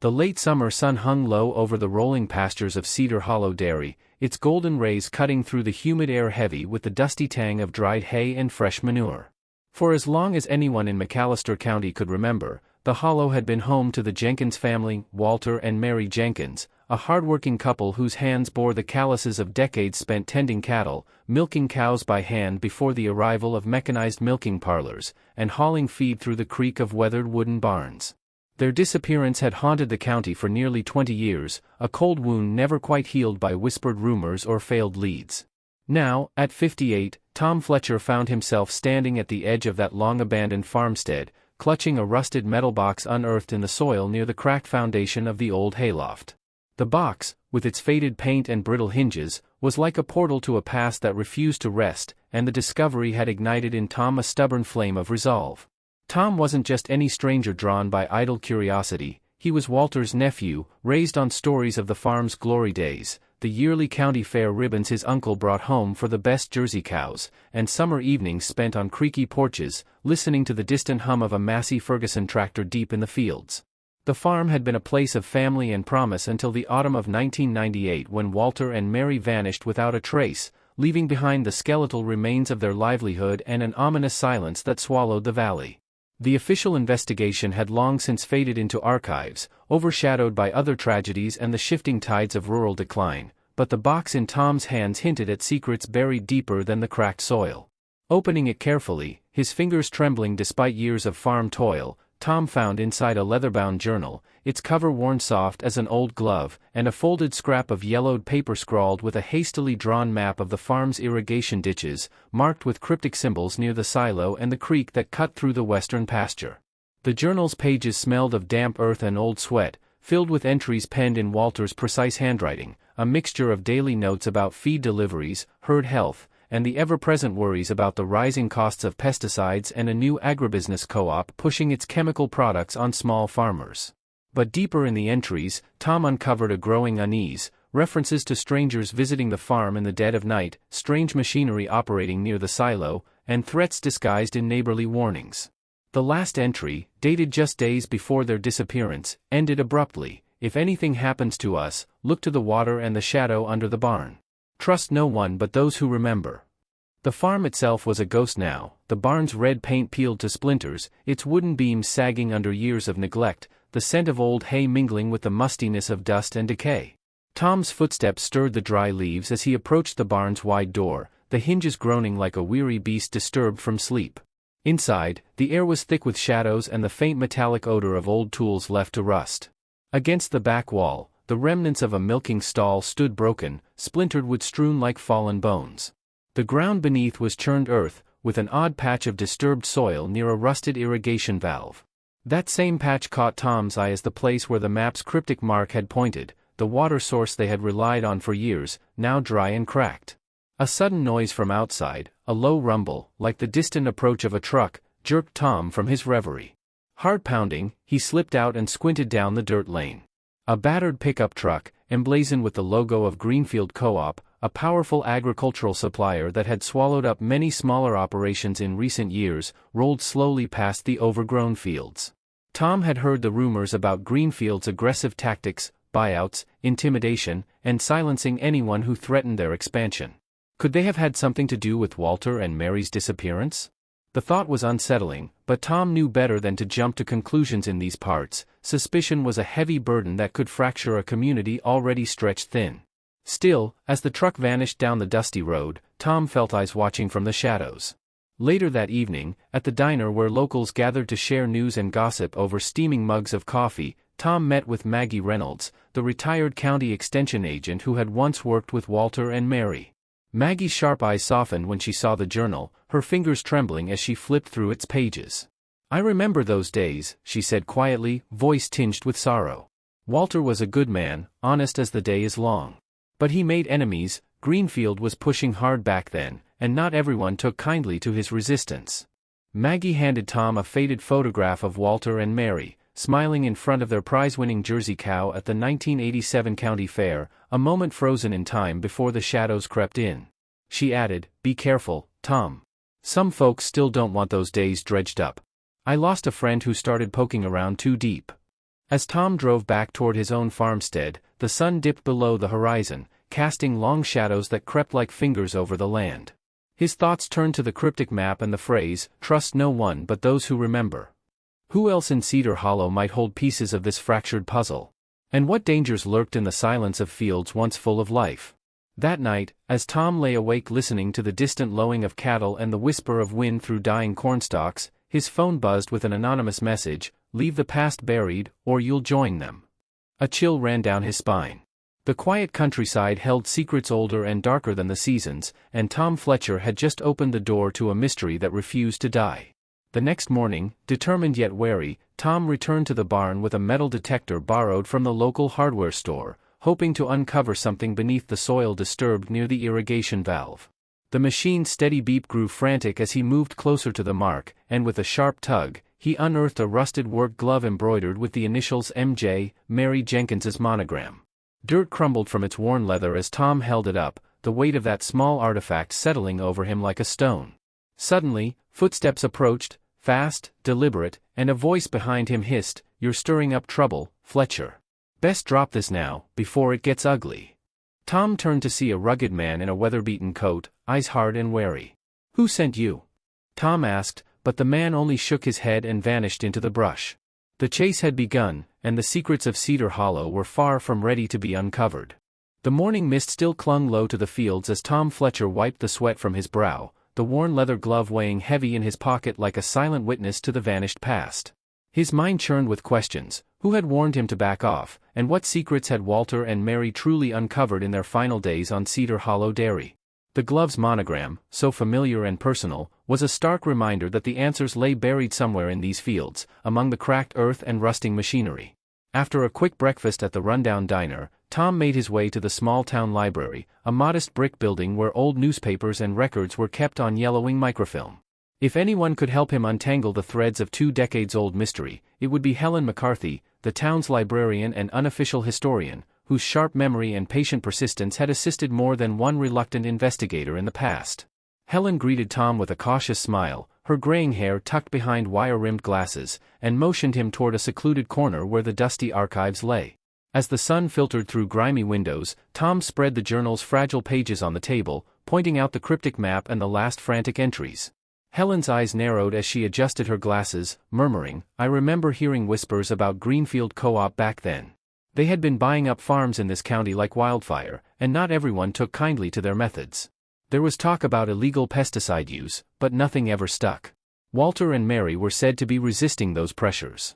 The late summer sun hung low over the rolling pastures of Cedar Hollow Dairy, its golden rays cutting through the humid air heavy with the dusty tang of dried hay and fresh manure. For as long as anyone in McAllister County could remember, the Hollow had been home to the Jenkins family, Walter and Mary Jenkins, a hard-working couple whose hands bore the calluses of decades spent tending cattle, milking cows by hand before the arrival of mechanized milking parlors, and hauling feed through the creak of weathered wooden barns. Their disappearance had haunted the county for nearly 20 years, a cold wound never quite healed by whispered rumors or failed leads. Now, at 58, Tom Fletcher found himself standing at the edge of that long-abandoned farmstead, clutching a rusted metal box unearthed in the soil near the cracked foundation of the old hayloft. The box, with its faded paint and brittle hinges, was like a portal to a past that refused to rest, and the discovery had ignited in Tom a stubborn flame of resolve. Tom wasn't just any stranger drawn by idle curiosity, he was Walter's nephew, raised on stories of the farm's glory days, the yearly county fair ribbons his uncle brought home for the best Jersey cows, and summer evenings spent on creaky porches, listening to the distant hum of a Massey Ferguson tractor deep in the fields. The farm had been a place of family and promise until the autumn of 1998 when Walter and Mary vanished without a trace, leaving behind the skeletal remains of their livelihood and an ominous silence that swallowed the valley. The official investigation had long since faded into archives, overshadowed by other tragedies and the shifting tides of rural decline, but the box in Tom's hands hinted at secrets buried deeper than the cracked soil. Opening it carefully, his fingers trembling despite years of farm toil, Tom found inside a leather-bound journal, its cover worn soft as an old glove, and a folded scrap of yellowed paper scrawled with a hastily drawn map of the farm's irrigation ditches, marked with cryptic symbols near the silo and the creek that cut through the western pasture. The journal's pages smelled of damp earth and old sweat, filled with entries penned in Walter's precise handwriting, a mixture of daily notes about feed deliveries, herd health, and the ever-present worries about the rising costs of pesticides and a new agribusiness co-op pushing its chemical products on small farmers. But deeper in the entries, Tom uncovered a growing unease, references to strangers visiting the farm in the dead of night, strange machinery operating near the silo, and threats disguised in neighborly warnings. The last entry, dated just days before their disappearance, ended abruptly. "If anything happens to us, look to the water and the shadow under the barn. Trust no one but those who remember." The farm itself was a ghost now, the barn's red paint peeled to splinters, its wooden beams sagging under years of neglect, the scent of old hay mingling with the mustiness of dust and decay. Tom's footsteps stirred the dry leaves as he approached the barn's wide door, the hinges groaning like a weary beast disturbed from sleep. Inside, the air was thick with shadows and the faint metallic odor of old tools left to rust. Against the back wall, the remnants of a milking stall stood broken, splintered wood strewn like fallen bones. The ground beneath was churned earth, with an odd patch of disturbed soil near a rusted irrigation valve. That same patch caught Tom's eye as the place where the map's cryptic mark had pointed, the water source they had relied on for years, now dry and cracked. A sudden noise from outside, a low rumble, like the distant approach of a truck, jerked Tom from his reverie. Heart pounding, he slipped out and squinted down the dirt lane. A battered pickup truck, emblazoned with the logo of Greenfield Co-op, a powerful agricultural supplier that had swallowed up many smaller operations in recent years, rolled slowly past the overgrown fields. Tom had heard the rumors about Greenfield's aggressive tactics, buyouts, intimidation, and silencing anyone who threatened their expansion. Could they have had something to do with Walter and Mary's disappearance? The thought was unsettling, but Tom knew better than to jump to conclusions in these parts. Suspicion was a heavy burden that could fracture a community already stretched thin. Still, as the truck vanished down the dusty road, Tom felt eyes watching from the shadows. Later that evening, at the diner where locals gathered to share news and gossip over steaming mugs of coffee, Tom met with Maggie Reynolds, the retired county extension agent who had once worked with Walter and Mary. Maggie's sharp eyes softened when she saw the journal, her fingers trembling as she flipped through its pages. "I remember those days," she said quietly, voice tinged with sorrow. "Walter was a good man, honest as the day is long. But he made enemies. Greenfield was pushing hard back then, and not everyone took kindly to his resistance." Maggie handed Tom a faded photograph of Walter and Mary, smiling in front of their prize-winning Jersey cow at the 1987 county fair, a moment frozen in time before the shadows crept in. She added, "Be careful, Tom. Some folks still don't want those days dredged up. I lost a friend who started poking around too deep." As Tom drove back toward his own farmstead, the sun dipped below the horizon, casting long shadows that crept like fingers over the land. His thoughts turned to the cryptic map and the phrase, "Trust no one but those who remember." Who else in Cedar Hollow might hold pieces of this fractured puzzle? And what dangers lurked in the silence of fields once full of life? That night, as Tom lay awake listening to the distant lowing of cattle and the whisper of wind through dying cornstalks, his phone buzzed with an anonymous message, "Leave the past buried, or you'll join them." A chill ran down his spine. The quiet countryside held secrets older and darker than the seasons, and Tom Fletcher had just opened the door to a mystery that refused to die. The next morning, determined yet wary, Tom returned to the barn with a metal detector borrowed from the local hardware store, hoping to uncover something beneath the soil disturbed near the irrigation valve. The machine's steady beep grew frantic as he moved closer to the mark, and with a sharp tug, he unearthed a rusted work glove embroidered with the initials MJ, Mary Jenkins's monogram. Dirt crumbled from its worn leather as Tom held it up, the weight of that small artifact settling over him like a stone. Suddenly, footsteps approached, fast, deliberate, and a voice behind him hissed, "You're stirring up trouble, Fletcher. Best drop this now, before it gets ugly." Tom turned to see a rugged man in a weather-beaten coat, eyes hard and wary. "Who sent you?" Tom asked, but the man only shook his head and vanished into the brush. The chase had begun, and the secrets of Cedar Hollow were far from ready to be uncovered. The morning mist still clung low to the fields as Tom Fletcher wiped the sweat from his brow, the worn leather glove weighing heavy in his pocket like a silent witness to the vanished past. His mind churned with questions: who had warned him to back off, and what secrets had Walter and Mary truly uncovered in their final days on Cedar Hollow Dairy? The glove's monogram, so familiar and personal, was a stark reminder that the answers lay buried somewhere in these fields, among the cracked earth and rusting machinery. After a quick breakfast at the rundown diner, Tom made his way to the small-town library, a modest brick building where old newspapers and records were kept on yellowing microfilm. If anyone could help him untangle the threads of 2 decades-old mystery, it would be Helen McCarthy, the town's librarian and unofficial historian, whose sharp memory and patient persistence had assisted more than one reluctant investigator in the past. Helen greeted Tom with a cautious smile, her graying hair tucked behind wire-rimmed glasses, and motioned him toward a secluded corner where the dusty archives lay. As the sun filtered through grimy windows, Tom spread the journal's fragile pages on the table, pointing out the cryptic map and the last frantic entries. Helen's eyes narrowed as she adjusted her glasses, murmuring, "I remember hearing whispers about Greenfield Co-op back then. They had been buying up farms in this county like wildfire, and not everyone took kindly to their methods. There was talk about illegal pesticide use, but nothing ever stuck. Walter and Mary were said to be resisting those pressures.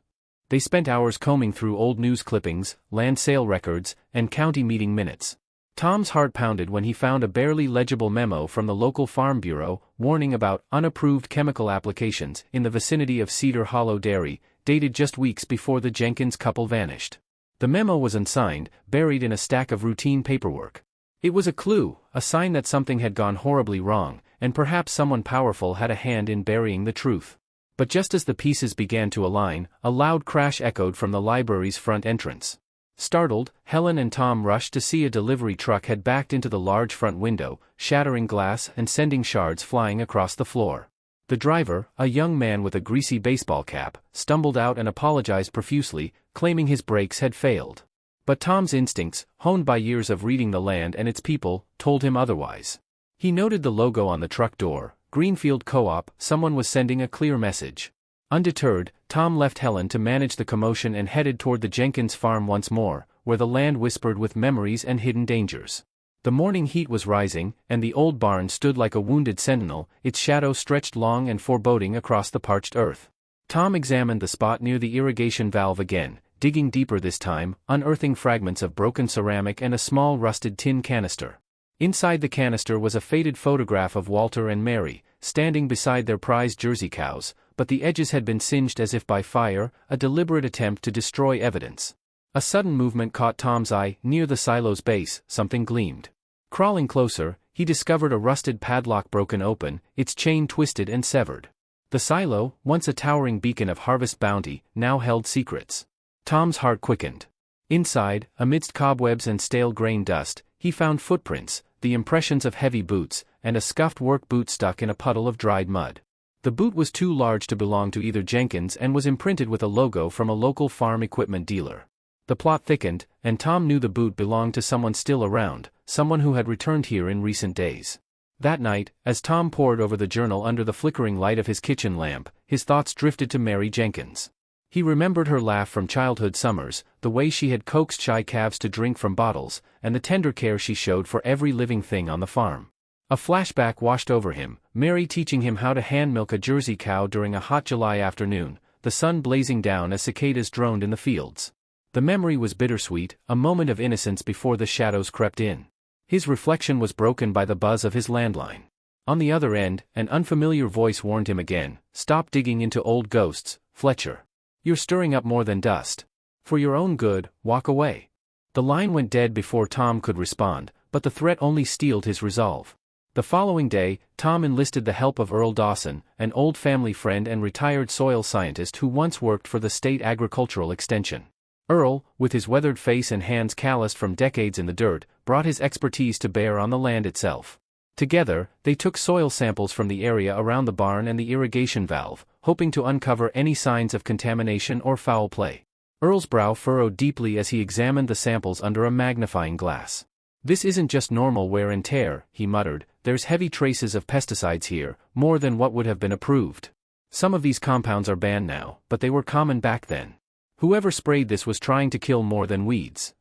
They spent hours combing through old news clippings, land sale records, and county meeting minutes." Tom's heart pounded when he found a barely legible memo from the local farm bureau, warning about unapproved chemical applications in the vicinity of Cedar Hollow Dairy, dated just weeks before the Jenkins couple vanished. The memo was unsigned, buried in a stack of routine paperwork. It was a clue, a sign that something had gone horribly wrong, and perhaps someone powerful had a hand in burying the truth. But just as the pieces began to align, a loud crash echoed from the library's front entrance. Startled, Helen and Tom rushed to see a delivery truck had backed into the large front window, shattering glass and sending shards flying across the floor. The driver, a young man with a greasy baseball cap, stumbled out and apologized profusely, claiming his brakes had failed. But Tom's instincts, honed by years of reading the land and its people, told him otherwise. He noted the logo on the truck door, Greenfield Co-op. Someone was sending a clear message. Undeterred, Tom left Helen to manage the commotion and headed toward the Jenkins farm once more, where the land whispered with memories and hidden dangers. The morning heat was rising, and the old barn stood like a wounded sentinel, its shadow stretched long and foreboding across the parched earth. Tom examined the spot near the irrigation valve again, digging deeper this time, unearthing fragments of broken ceramic and a small rusted tin canister. Inside the canister was a faded photograph of Walter and Mary, standing beside their prized Jersey cows, but the edges had been singed as if by fire, a deliberate attempt to destroy evidence. A sudden movement caught Tom's eye. Near the silo's base, something gleamed. Crawling closer, he discovered a rusted padlock broken open, its chain twisted and severed. The silo, once a towering beacon of harvest bounty, now held secrets. Tom's heart quickened. Inside, amidst cobwebs and stale grain dust, he found footprints, the impressions of heavy boots, and a scuffed work boot stuck in a puddle of dried mud. The boot was too large to belong to either Jenkins and was imprinted with a logo from a local farm equipment dealer. The plot thickened, and Tom knew the boot belonged to someone still around, someone who had returned here in recent days. That night, as Tom pored over the journal under the flickering light of his kitchen lamp, his thoughts drifted to Mary Jenkins. He remembered her laugh from childhood summers, the way she had coaxed shy calves to drink from bottles, and the tender care she showed for every living thing on the farm. A flashback washed over him, Mary teaching him how to hand-milk a Jersey cow during a hot July afternoon, the sun blazing down as cicadas droned in the fields. The memory was bittersweet, a moment of innocence before the shadows crept in. His reflection was broken by the buzz of his landline. On the other end, an unfamiliar voice warned him again, "Stop digging into old ghosts, Fletcher. You're stirring up more than dust. For your own good, walk away." The line went dead before Tom could respond, but the threat only steeled his resolve. The following day, Tom enlisted the help of Earl Dawson, an old family friend and retired soil scientist who once worked for the state agricultural extension. Earl, with his weathered face and hands calloused from decades in the dirt, brought his expertise to bear on the land itself. Together, they took soil samples from the area around the barn and the irrigation valve, hoping to uncover any signs of contamination or foul play. Earl's brow furrowed deeply as he examined the samples under a magnifying glass. "This isn't just normal wear and tear," he muttered, "there's heavy traces of pesticides here, more than what would have been approved. Some of these compounds are banned now, but they were common back then. Whoever sprayed this was trying to kill more than weeds."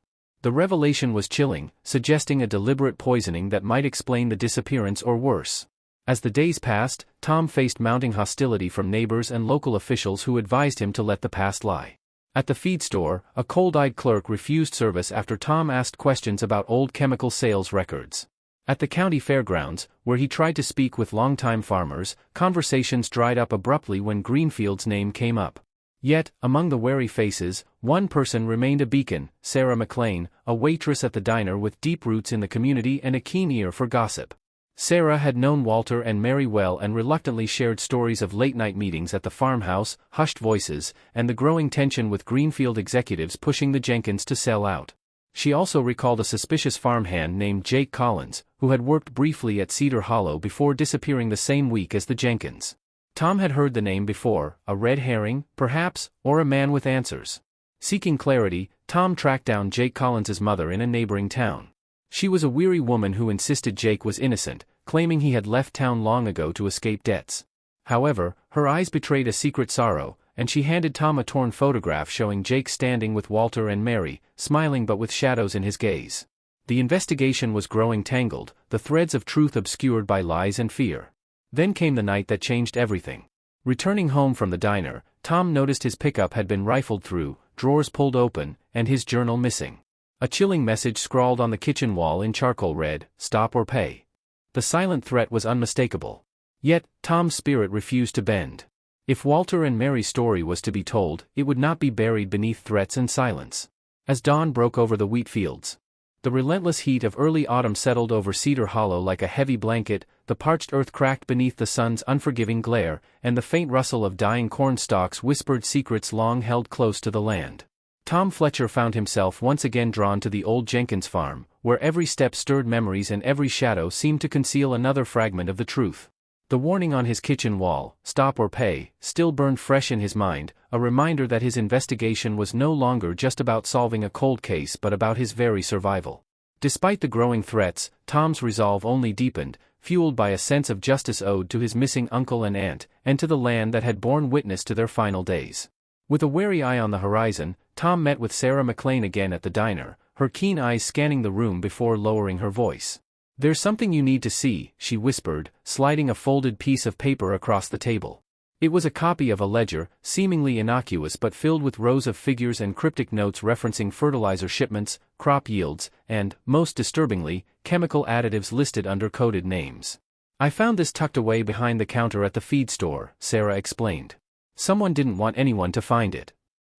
The revelation was chilling, suggesting a deliberate poisoning that might explain the disappearance or worse. As the days passed, Tom faced mounting hostility from neighbors and local officials who advised him to let the past lie. At the feed store, a cold-eyed clerk refused service after Tom asked questions about old chemical sales records. At the county fairgrounds, where he tried to speak with longtime farmers, conversations dried up abruptly when Greenfield's name came up. Yet, among the wary faces, one person remained a beacon, Sarah McLean, a waitress at the diner with deep roots in the community and a keen ear for gossip. Sarah had known Walter and Mary well and reluctantly shared stories of late-night meetings at the farmhouse, hushed voices, and the growing tension with Greenfield executives pushing the Jenkins to sell out. She also recalled a suspicious farmhand named Jake Collins, who had worked briefly at Cedar Hollow before disappearing the same week as the Jenkins. Tom had heard the name before, a red herring, perhaps, or a man with answers. Seeking clarity, Tom tracked down Jake Collins's mother in a neighboring town. She was a weary woman who insisted Jake was innocent, claiming he had left town long ago to escape debts. However, her eyes betrayed a secret sorrow, and she handed Tom a torn photograph showing Jake standing with Walter and Mary, smiling but with shadows in his gaze. The investigation was growing tangled, the threads of truth obscured by lies and fear. Then came the night that changed everything. Returning home from the diner, Tom noticed his pickup had been rifled through, drawers pulled open, and his journal missing. A chilling message scrawled on the kitchen wall in charcoal read, "Stop or pay." The silent threat was unmistakable. Yet, Tom's spirit refused to bend. If Walter and Mary's story was to be told, it would not be buried beneath threats and silence. As dawn broke over the wheat fields, the relentless heat of early autumn settled over Cedar Hollow like a heavy blanket, the parched earth cracked beneath the sun's unforgiving glare, and the faint rustle of dying corn stalks whispered secrets long held close to the land. Tom Fletcher found himself once again drawn to the old Jenkins farm, where every step stirred memories and every shadow seemed to conceal another fragment of the truth. The warning on his kitchen wall, "Stop or pay," still burned fresh in his mind, a reminder that his investigation was no longer just about solving a cold case but about his very survival. Despite the growing threats, Tom's resolve only deepened, fueled by a sense of justice owed to his missing uncle and aunt, and to the land that had borne witness to their final days. With a wary eye on the horizon, Tom met with Sarah McLean again at the diner, her keen eyes scanning the room before lowering her voice. "There's something you need to see," she whispered, sliding a folded piece of paper across the table. It was a copy of a ledger, seemingly innocuous but filled with rows of figures and cryptic notes referencing fertilizer shipments, crop yields, and, most disturbingly, chemical additives listed under coded names. "I found this tucked away behind the counter at the feed store," Sarah explained. "Someone didn't want anyone to find it."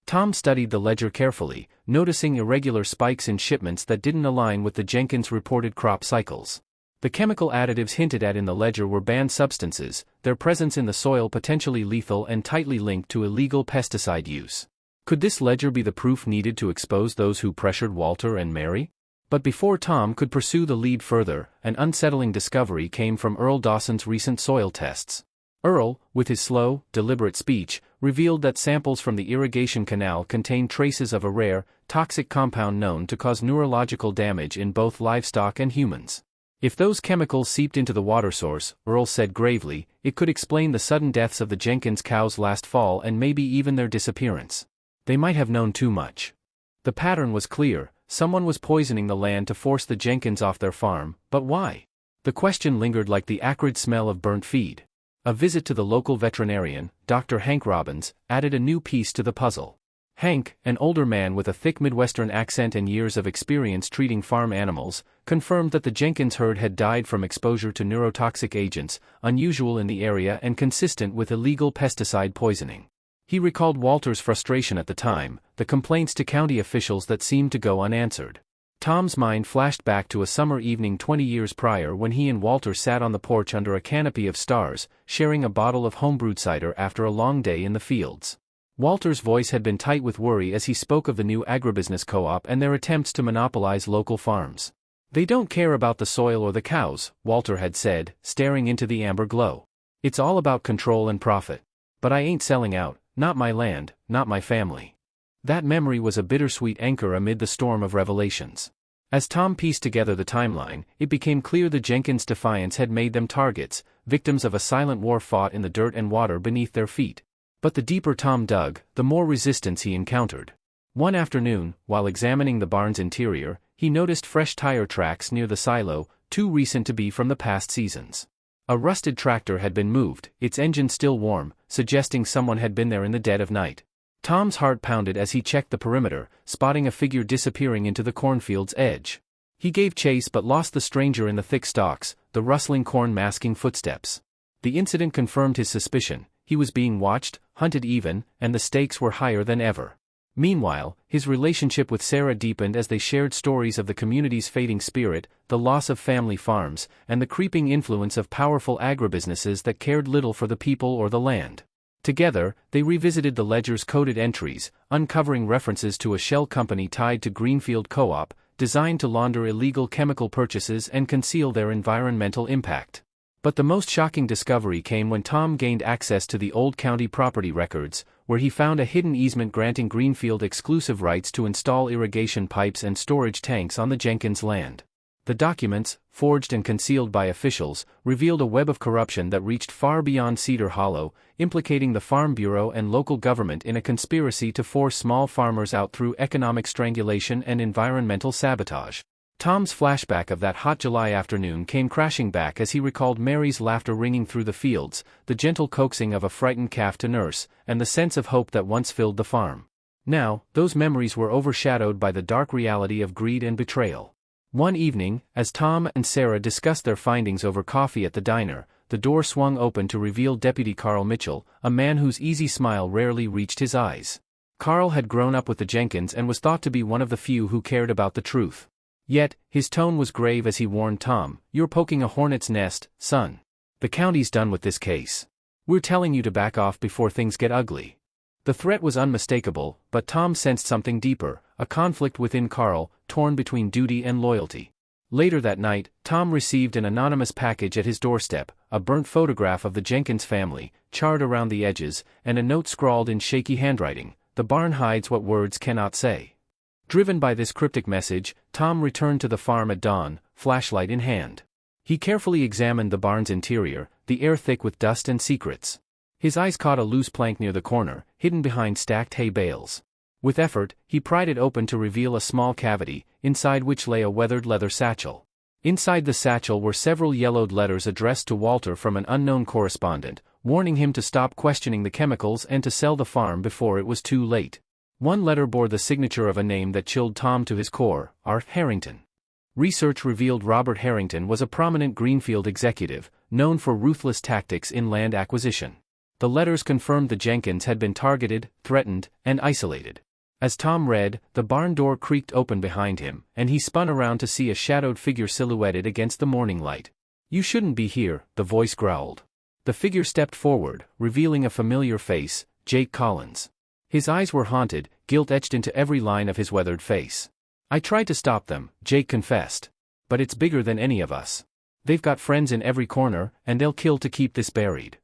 Tom studied the ledger carefully, noticing irregular spikes in shipments that didn't align with the Jenkins reported crop cycles. The chemical additives hinted at in the ledger were banned substances, their presence in the soil potentially lethal and tightly linked to illegal pesticide use. Could this ledger be the proof needed to expose those who pressured Walter and Mary? But before Tom could pursue the lead further, an unsettling discovery came from Earl Dawson's recent soil tests. Earl, with his slow, deliberate speech, revealed that samples from the irrigation canal contained traces of a rare, toxic compound known to cause neurological damage in both livestock and humans. If those chemicals seeped into the water source, Earl said gravely, it could explain the sudden deaths of the Jenkins cows last fall and maybe even their disappearance. They might have known too much. The pattern was clear, someone was poisoning the land to force the Jenkins off their farm, but why? The question lingered like the acrid smell of burnt feed. A visit to the local veterinarian, Dr. Hank Robbins, added a new piece to the puzzle. Hank, an older man with a thick Midwestern accent and years of experience treating farm animals, confirmed that the Jenkins herd had died from exposure to neurotoxic agents, unusual in the area and consistent with illegal pesticide poisoning. He recalled Walter's frustration at the time, the complaints to county officials that seemed to go unanswered. Tom's mind flashed back to a summer evening 20 years prior when he and Walter sat on the porch under a canopy of stars, sharing a bottle of homebrewed cider after a long day in the fields. Walter's voice had been tight with worry as he spoke of the new agribusiness co-op and their attempts to monopolize local farms. They don't care about the soil or the cows, Walter had said, staring into the amber glow. It's all about control and profit. But I ain't selling out, not my land, not my family. That memory was a bittersweet anchor amid the storm of revelations. As Tom pieced together the timeline, it became clear the Jenkins' defiance had made them targets, victims of a silent war fought in the dirt and water beneath their feet. But the deeper Tom dug, the more resistance he encountered. One afternoon, while examining the barn's interior, he noticed fresh tire tracks near the silo, too recent to be from the past seasons. A rusted tractor had been moved, its engine still warm, suggesting someone had been there in the dead of night. Tom's heart pounded as he checked the perimeter, spotting a figure disappearing into the cornfield's edge. He gave chase but lost the stranger in the thick stalks, the rustling corn masking footsteps. The incident confirmed his suspicion. He was being watched, hunted even, and the stakes were higher than ever. Meanwhile, his relationship with Sarah deepened as they shared stories of the community's fading spirit, the loss of family farms, and the creeping influence of powerful agribusinesses that cared little for the people or the land. Together, they revisited the ledger's coded entries, uncovering references to a shell company tied to Greenfield Co-op, designed to launder illegal chemical purchases and conceal their environmental impact. But the most shocking discovery came when Tom gained access to the old county property records, where he found a hidden easement granting Greenfield exclusive rights to install irrigation pipes and storage tanks on the Jenkins land. The documents, forged and concealed by officials, revealed a web of corruption that reached far beyond Cedar Hollow, implicating the Farm Bureau and local government in a conspiracy to force small farmers out through economic strangulation and environmental sabotage. Tom's flashback of that hot July afternoon came crashing back as he recalled Mary's laughter ringing through the fields, the gentle coaxing of a frightened calf to nurse, and the sense of hope that once filled the farm. Now, those memories were overshadowed by the dark reality of greed and betrayal. One evening, as Tom and Sarah discussed their findings over coffee at the diner, the door swung open to reveal Deputy Carl Mitchell, a man whose easy smile rarely reached his eyes. Carl had grown up with the Jenkins and was thought to be one of the few who cared about the truth. Yet, his tone was grave as he warned Tom, "You're poking a hornet's nest, son. The county's done with this case. We're telling you to back off before things get ugly." The threat was unmistakable, but Tom sensed something deeper, a conflict within Carl, torn between duty and loyalty. Later that night, Tom received an anonymous package at his doorstep, a burnt photograph of the Jenkins family, charred around the edges, and a note scrawled in shaky handwriting, "The barn hides what words cannot say." Driven by this cryptic message, Tom returned to the farm at dawn, flashlight in hand. He carefully examined the barn's interior, the air thick with dust and secrets. His eyes caught a loose plank near the corner, hidden behind stacked hay bales. With effort, he pried it open to reveal a small cavity, inside which lay a weathered leather satchel. Inside the satchel were several yellowed letters addressed to Walter from an unknown correspondent, warning him to stop questioning the chemicals and to sell the farm before it was too late. One letter bore the signature of a name that chilled Tom to his core, Art Harrington. Research revealed Robert Harrington was a prominent Greenfield executive, known for ruthless tactics in land acquisition. The letters confirmed the Jenkins had been targeted, threatened, and isolated. As Tom read, the barn door creaked open behind him, and he spun around to see a shadowed figure silhouetted against the morning light. "You shouldn't be here," the voice growled. The figure stepped forward, revealing a familiar face, Jake Collins. His eyes were haunted, guilt etched into every line of his weathered face. "I tried to stop them," Jake confessed. "But it's bigger than any of us. They've got friends in every corner, and they'll kill to keep this buried."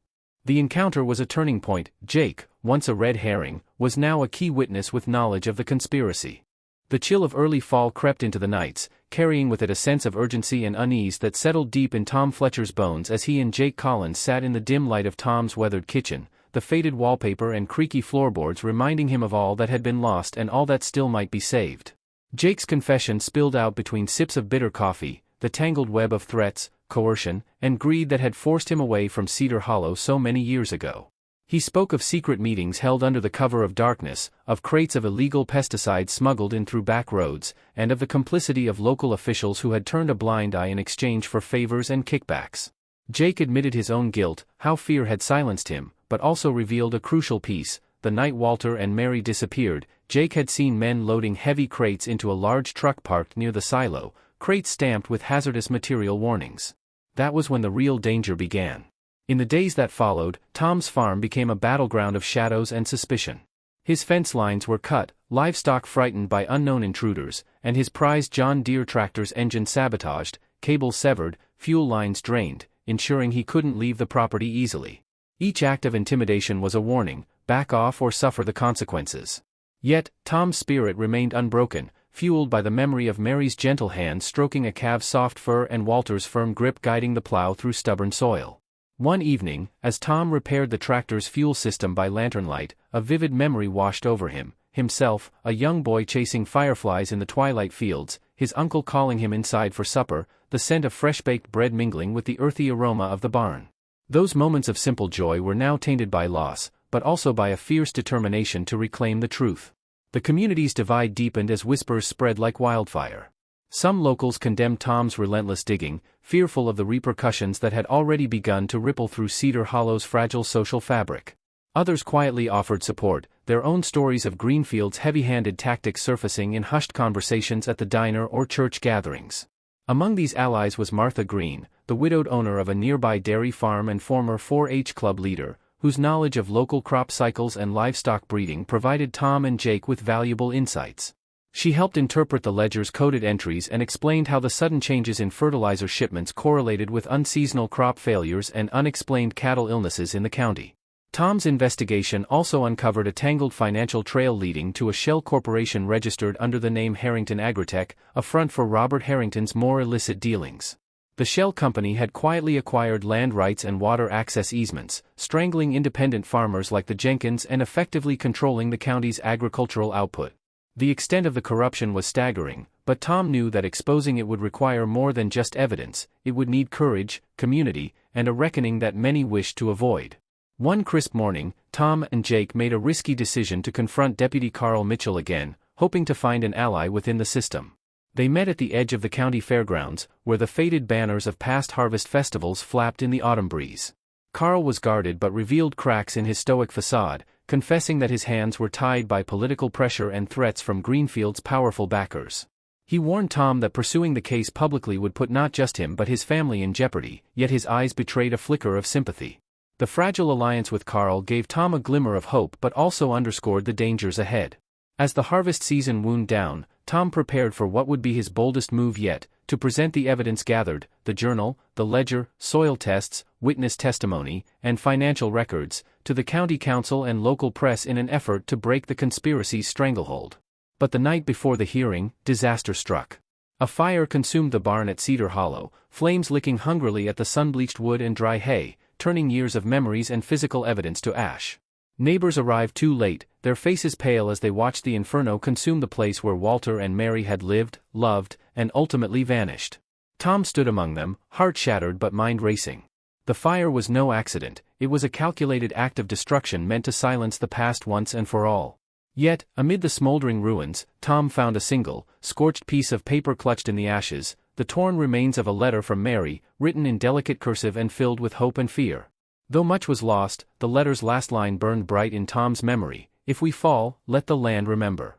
The encounter was a turning point. Jake, once a red herring, was now a key witness with knowledge of the conspiracy. The chill of early fall crept into the nights, carrying with it a sense of urgency and unease that settled deep in Tom Fletcher's bones as he and Jake Collins sat in the dim light of Tom's weathered kitchen, the faded wallpaper and creaky floorboards reminding him of all that had been lost and all that still might be saved. Jake's confession spilled out between sips of bitter coffee, the tangled web of threats, coercion, and greed that had forced him away from Cedar Hollow so many years ago. He spoke of secret meetings held under the cover of darkness, of crates of illegal pesticides smuggled in through back roads, and of the complicity of local officials who had turned a blind eye in exchange for favors and kickbacks. Jake admitted his own guilt, how fear had silenced him, but also revealed a crucial piece. The night Walter and Mary disappeared, Jake had seen men loading heavy crates into a large truck parked near the silo, crates stamped with hazardous material warnings. That was when the real danger began. In the days that followed, Tom's farm became a battleground of shadows and suspicion. His fence lines were cut, livestock frightened by unknown intruders, and his prized John Deere tractor's engine sabotaged, cables severed, fuel lines drained, ensuring he couldn't leave the property easily. Each act of intimidation was a warning: back off or suffer the consequences. Yet, Tom's spirit remained unbroken, fueled by the memory of Mary's gentle hand stroking a calf's soft fur and Walter's firm grip guiding the plow through stubborn soil. One evening, as Tom repaired the tractor's fuel system by lantern light, a vivid memory washed over him. Himself, a young boy chasing fireflies in the twilight fields, his uncle calling him inside for supper, the scent of fresh-baked bread mingling with the earthy aroma of the barn. Those moments of simple joy were now tainted by loss, but also by a fierce determination to reclaim the truth. The community's divide deepened as whispers spread like wildfire. Some locals condemned Tom's relentless digging, fearful of the repercussions that had already begun to ripple through Cedar Hollow's fragile social fabric. Others quietly offered support, their own stories of Greenfield's heavy-handed tactics surfacing in hushed conversations at the diner or church gatherings. Among these allies was Martha Green, the widowed owner of a nearby dairy farm and former 4-H club leader, whose knowledge of local crop cycles and livestock breeding provided Tom and Jake with valuable insights. She helped interpret the ledger's coded entries and explained how the sudden changes in fertilizer shipments correlated with unseasonal crop failures and unexplained cattle illnesses in the county. Tom's investigation also uncovered a tangled financial trail leading to a shell corporation registered under the name Harrington Agritech, a front for Robert Harrington's more illicit dealings. The shell company had quietly acquired land rights and water access easements, strangling independent farmers like the Jenkins and effectively controlling the county's agricultural output. The extent of the corruption was staggering, but Tom knew that exposing it would require more than just evidence. It would need courage, community, and a reckoning that many wished to avoid. One crisp morning, Tom and Jake made a risky decision to confront Deputy Carl Mitchell again, hoping to find an ally within the system. They met at the edge of the county fairgrounds, where the faded banners of past harvest festivals flapped in the autumn breeze. Carl was guarded but revealed cracks in his stoic facade, confessing that his hands were tied by political pressure and threats from Greenfield's powerful backers. He warned Tom that pursuing the case publicly would put not just him but his family in jeopardy, yet his eyes betrayed a flicker of sympathy. The fragile alliance with Carl gave Tom a glimmer of hope but also underscored the dangers ahead. As the harvest season wound down, Tom prepared for what would be his boldest move yet: to present the evidence gathered, the journal, the ledger, soil tests, witness testimony, and financial records, to the county council and local press in an effort to break the conspiracy's stranglehold. But the night before the hearing, disaster struck. A fire consumed the barn at Cedar Hollow, flames licking hungrily at the sun-bleached wood and dry hay, turning years of memories and physical evidence to ash. Neighbors arrived too late, their faces pale as they watched the inferno consume the place where Walter and Mary had lived, loved, and ultimately vanished. Tom stood among them, heart shattered but mind racing. The fire was no accident, it was a calculated act of destruction meant to silence the past once and for all. Yet, amid the smoldering ruins, Tom found a single, scorched piece of paper clutched in the ashes, the torn remains of a letter from Mary, written in delicate cursive and filled with hope and fear. Though much was lost, the letter's last line burned bright in Tom's memory: "If we fall, let the land remember."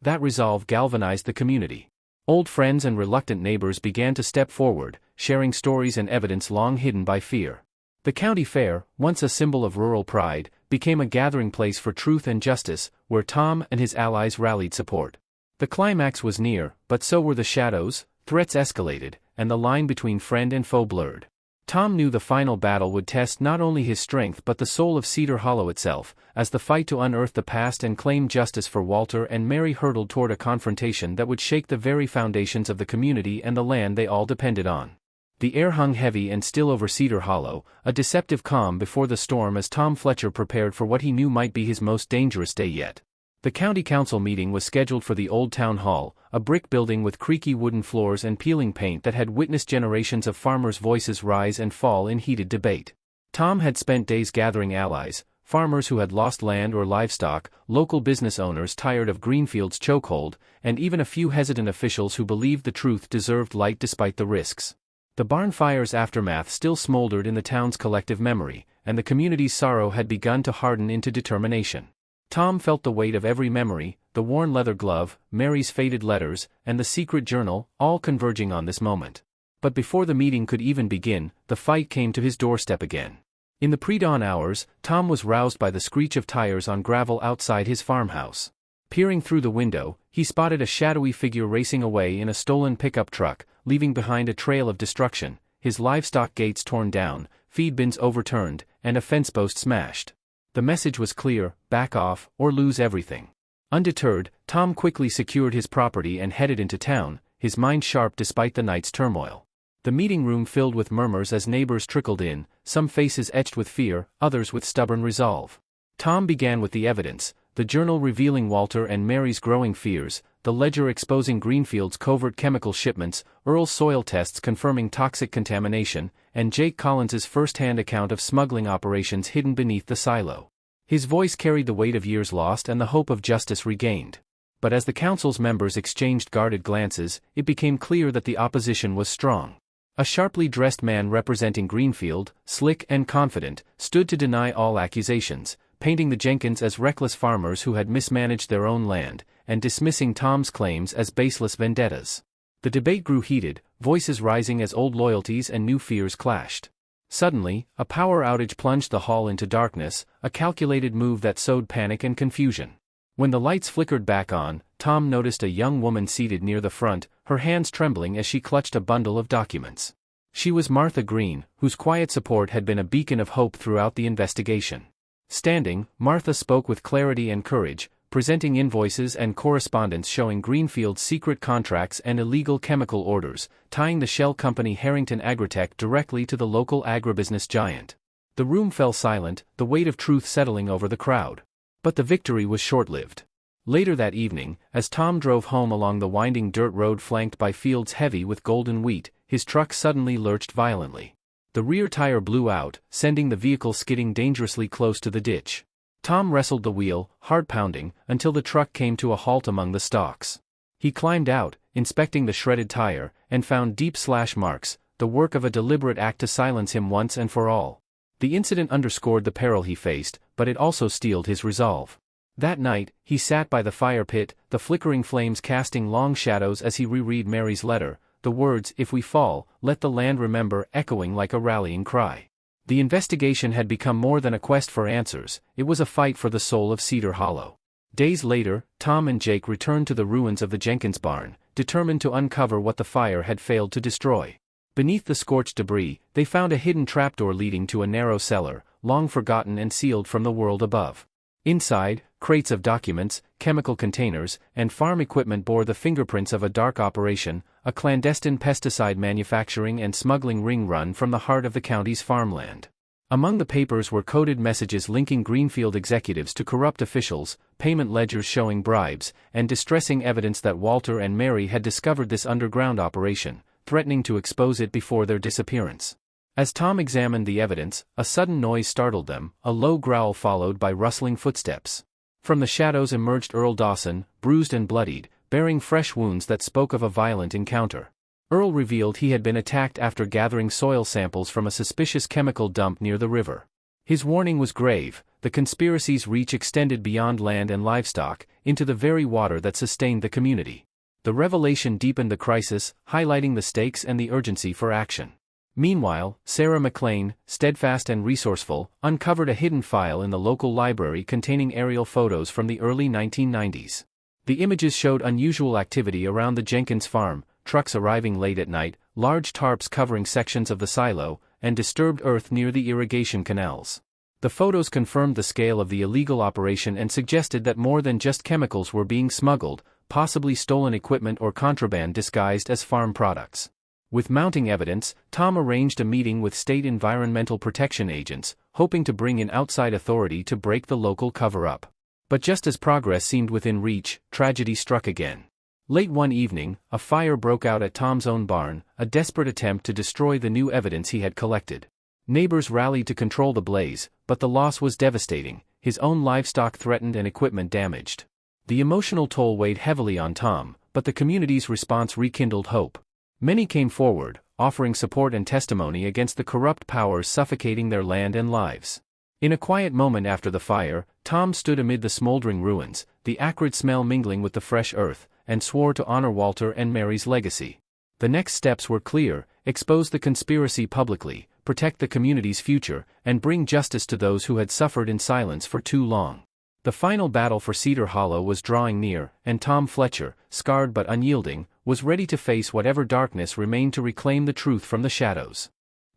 That resolve galvanized the community. Old friends and reluctant neighbors began to step forward, sharing stories and evidence long hidden by fear. The county fair, once a symbol of rural pride, became a gathering place for truth and justice, where Tom and his allies rallied support. The climax was near, but so were the shadows. Threats escalated, and the line between friend and foe blurred. Tom knew the final battle would test not only his strength but the soul of Cedar Hollow itself, as the fight to unearth the past and claim justice for Walter and Mary hurtled toward a confrontation that would shake the very foundations of the community and the land they all depended on. The air hung heavy and still over Cedar Hollow, a deceptive calm before the storm as Tom Fletcher prepared for what he knew might be his most dangerous day yet. The county council meeting was scheduled for the old town hall, a brick building with creaky wooden floors and peeling paint that had witnessed generations of farmers' voices rise and fall in heated debate. Tom had spent days gathering allies, farmers who had lost land or livestock, local business owners tired of Greenfield's chokehold, and even a few hesitant officials who believed the truth deserved light despite the risks. The barn fire's aftermath still smoldered in the town's collective memory, and the community's sorrow had begun to harden into determination. Tom felt the weight of every memory, the worn leather glove, Mary's faded letters, and the secret journal, all converging on this moment. But before the meeting could even begin, the fight came to his doorstep again. In the pre-dawn hours, Tom was roused by the screech of tires on gravel outside his farmhouse. Peering through the window, he spotted a shadowy figure racing away in a stolen pickup truck, leaving behind a trail of destruction, his livestock gates torn down, feed bins overturned, and a fence post smashed. The message was clear: back off, or lose everything. Undeterred, Tom quickly secured his property and headed into town, his mind sharp despite the night's turmoil. The meeting room filled with murmurs as neighbors trickled in, some faces etched with fear, others with stubborn resolve. Tom began with the evidence, the journal revealing Walter and Mary's growing fears, the ledger exposing Greenfield's covert chemical shipments, Earl's soil tests confirming toxic contamination, and Jake Collins's first-hand account of smuggling operations hidden beneath the silo. His voice carried the weight of years lost and the hope of justice regained. But as the council's members exchanged guarded glances, it became clear that the opposition was strong. A sharply dressed man representing Greenfield, slick and confident, stood to deny all accusations, painting the Jenkins as reckless farmers who had mismanaged their own land, and dismissing Tom's claims as baseless vendettas. The debate grew heated, voices rising as old loyalties and new fears clashed. Suddenly, a power outage plunged the hall into darkness, a calculated move that sowed panic and confusion. When the lights flickered back on, Tom noticed a young woman seated near the front, her hands trembling as she clutched a bundle of documents. She was Martha Green, whose quiet support had been a beacon of hope throughout the investigation. Standing, Martha spoke with clarity and courage, presenting invoices and correspondence showing Greenfield's secret contracts and illegal chemical orders, tying the shell company Harrington Agritech directly to the local agribusiness giant. The room fell silent, the weight of truth settling over the crowd. But the victory was short-lived. Later that evening, as Tom drove home along the winding dirt road flanked by fields heavy with golden wheat, his truck suddenly lurched violently. The rear tire blew out, sending the vehicle skidding dangerously close to the ditch. Tom wrestled the wheel, heart pounding, until the truck came to a halt among the stalks. He climbed out, inspecting the shredded tire, and found deep slash marks, the work of a deliberate act to silence him once and for all. The incident underscored the peril he faced, but it also steeled his resolve. That night, he sat by the fire pit, the flickering flames casting long shadows as he reread Mary's letter, the words, "If we fall, let the land remember," echoing like a rallying cry. The investigation had become more than a quest for answers, it was a fight for the soul of Cedar Hollow. Days later, Tom and Jake returned to the ruins of the Jenkins barn, determined to uncover what the fire had failed to destroy. Beneath the scorched debris, they found a hidden trapdoor leading to a narrow cellar, long forgotten and sealed from the world above. Inside, crates of documents, chemical containers, and farm equipment bore the fingerprints of a dark operation, a clandestine pesticide manufacturing and smuggling ring run from the heart of the county's farmland. Among the papers were coded messages linking Greenfield executives to corrupt officials, payment ledgers showing bribes, and distressing evidence that Walter and Mary had discovered this underground operation, threatening to expose it before their disappearance. As Tom examined the evidence, a sudden noise startled them, a low growl followed by rustling footsteps. From the shadows emerged Earl Dawson, bruised and bloodied, bearing fresh wounds that spoke of a violent encounter. Earl revealed he had been attacked after gathering soil samples from a suspicious chemical dump near the river. His warning was grave: the conspiracy's reach extended beyond land and livestock, into the very water that sustained the community. The revelation deepened the crisis, highlighting the stakes and the urgency for action. Meanwhile, Sarah McLean, steadfast and resourceful, uncovered a hidden file in the local library containing aerial photos from the early 1990s. The images showed unusual activity around the Jenkins farm, trucks arriving late at night, large tarps covering sections of the silo, and disturbed earth near the irrigation canals. The photos confirmed the scale of the illegal operation and suggested that more than just chemicals were being smuggled, possibly stolen equipment or contraband disguised as farm products. With mounting evidence, Tom arranged a meeting with state environmental protection agents, hoping to bring in outside authority to break the local cover-up. But just as progress seemed within reach, tragedy struck again. Late one evening, a fire broke out at Tom's own barn, a desperate attempt to destroy the new evidence he had collected. Neighbors rallied to control the blaze, but the loss was devastating, his own livestock threatened and equipment damaged. The emotional toll weighed heavily on Tom, but the community's response rekindled hope. Many came forward, offering support and testimony against the corrupt powers suffocating their land and lives. In a quiet moment after the fire, Tom stood amid the smoldering ruins, the acrid smell mingling with the fresh earth, and swore to honor Walter and Mary's legacy. The next steps were clear: expose the conspiracy publicly, protect the community's future, and bring justice to those who had suffered in silence for too long. The final battle for Cedar Hollow was drawing near, and Tom Fletcher, scarred but unyielding, was ready to face whatever darkness remained to reclaim the truth from the shadows.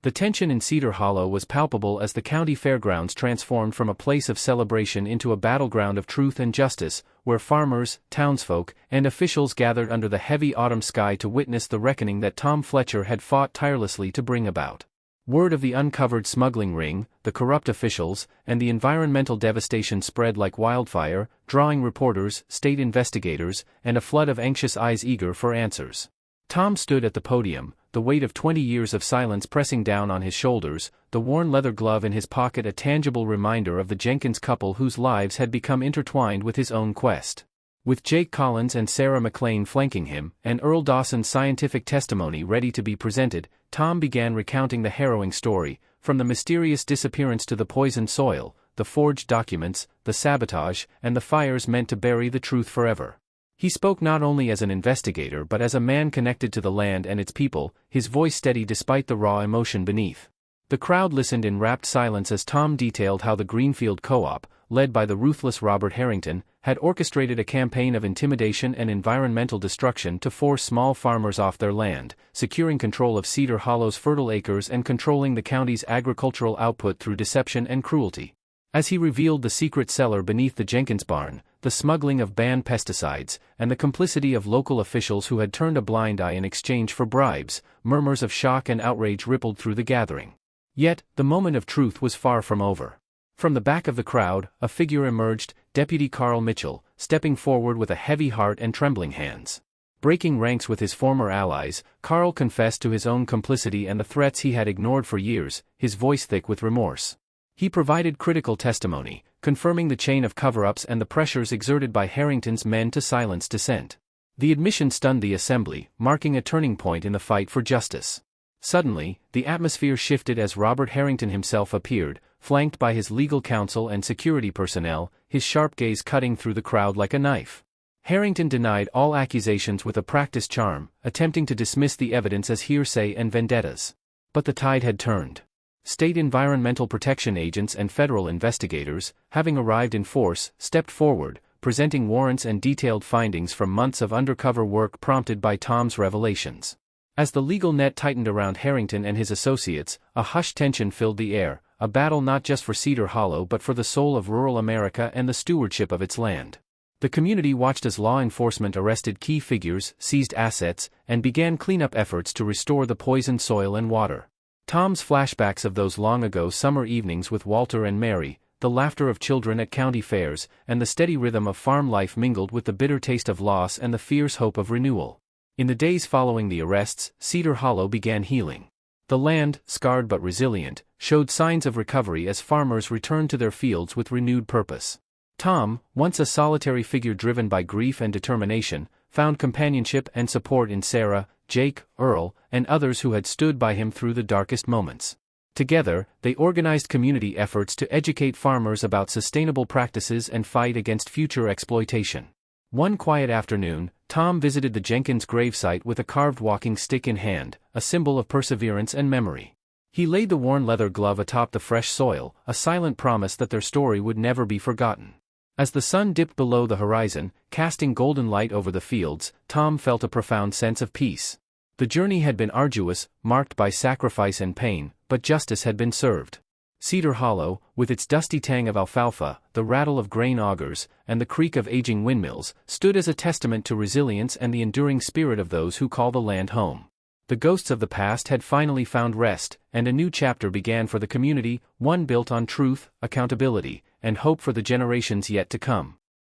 The tension in Cedar Hollow was palpable as the county fairgrounds transformed from a place of celebration into a battleground of truth and justice, where farmers, townsfolk, and officials gathered under the heavy autumn sky to witness the reckoning that Tom Fletcher had fought tirelessly to bring about. Word of the uncovered smuggling ring, the corrupt officials, and the environmental devastation spread like wildfire, drawing reporters, state investigators, and a flood of anxious eyes eager for answers. Tom stood at the podium, the weight of 20 years of silence pressing down on his shoulders, the worn leather glove in his pocket a tangible reminder of the Jenkins couple whose lives had become intertwined with his own quest. With Jake Collins and Sarah McLean flanking him, and Earl Dawson's scientific testimony ready to be presented, Tom began recounting the harrowing story, from the mysterious disappearance to the poisoned soil, the forged documents, the sabotage, and the fires meant to bury the truth forever. He spoke not only as an investigator but as a man connected to the land and its people, his voice steady despite the raw emotion beneath. The crowd listened in rapt silence as Tom detailed how the Greenfield Co-op, led by the ruthless Robert Harrington, had orchestrated a campaign of intimidation and environmental destruction to force small farmers off their land, securing control of Cedar Hollow's fertile acres and controlling the county's agricultural output through deception and cruelty. As he revealed the secret cellar beneath the Jenkins barn, the smuggling of banned pesticides, and the complicity of local officials who had turned a blind eye in exchange for bribes, murmurs of shock and outrage rippled through the gathering. Yet, the moment of truth was far from over. From the back of the crowd, a figure emerged, Deputy Carl Mitchell, stepping forward with a heavy heart and trembling hands. Breaking ranks with his former allies, Carl confessed to his own complicity and the threats he had ignored for years, his voice thick with remorse. He provided critical testimony, confirming the chain of cover-ups and the pressures exerted by Harrington's men to silence dissent. The admission stunned the assembly, marking a turning point in the fight for justice. Suddenly, the atmosphere shifted as Robert Harrington himself appeared, flanked by his legal counsel and security personnel, his sharp gaze cutting through the crowd like a knife. Harrington denied all accusations with a practiced charm, attempting to dismiss the evidence as hearsay and vendettas. But the tide had turned. State environmental protection agents and federal investigators, having arrived in force, stepped forward, presenting warrants and detailed findings from months of undercover work prompted by Tom's revelations. As the legal net tightened around Harrington and his associates, a hushed tension filled the air, a battle not just for Cedar Hollow but for the soul of rural America and the stewardship of its land. The community watched as law enforcement arrested key figures, seized assets, and began cleanup efforts to restore the poisoned soil and water. Tom's flashbacks of those long-ago summer evenings with Walter and Mary, the laughter of children at county fairs, and the steady rhythm of farm life mingled with the bitter taste of loss and the fierce hope of renewal. In the days following the arrests, Cedar Hollow began healing. The land, scarred but resilient, showed signs of recovery as farmers returned to their fields with renewed purpose. Tom, once a solitary figure driven by grief and determination, found companionship and support in Sarah, Jake, Earl, and others who had stood by him through the darkest moments. Together, they organized community efforts to educate farmers about sustainable practices and fight against future exploitation. One quiet afternoon, Tom visited the Jenkins gravesite with a carved walking stick in hand, a symbol of perseverance and memory. He laid the worn leather glove atop the fresh soil, a silent promise that their story would never be forgotten. As the sun dipped below the horizon, casting golden light over the fields, Tom felt a profound sense of peace. The journey had been arduous, marked by sacrifice and pain, but justice had been served. Cedar Hollow, with its dusty tang of alfalfa, the rattle of grain augers, and the creak of aging windmills, stood as a testament to resilience and the enduring spirit of those who call the land home. The ghosts of the past had finally found rest, and a new chapter began for the community, one built on truth, accountability, and hope for the generations yet to come.